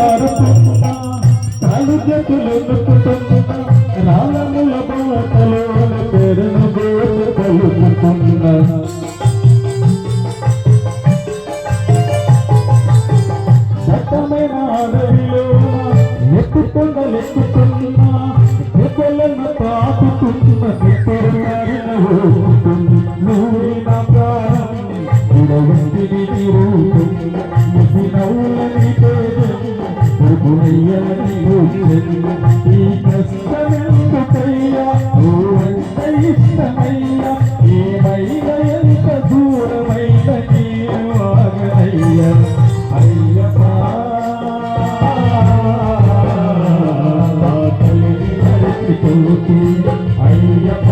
జారుతున్నా కాలు చేతులు నొక్కుతున్నా రాళ్ళముల బాటలోన పేరును గోటు కలుపుతున్నా దట్టమైన అడవిలోన ఎక్కుతున్నా ఎప్పులను తాకుతున్న నూరిన ప్రాణం ఇరవంటిని ముసి నవ్వులని ప్రభునయ్యని ఈ కష్టమెందుకయ్యా ఓ ఎంత ఇష్టమయ్యా ఏమైనా ఎంత దూరమైన నేను ఆగనయ్యా అయ్యప్ప అయ్యప్ప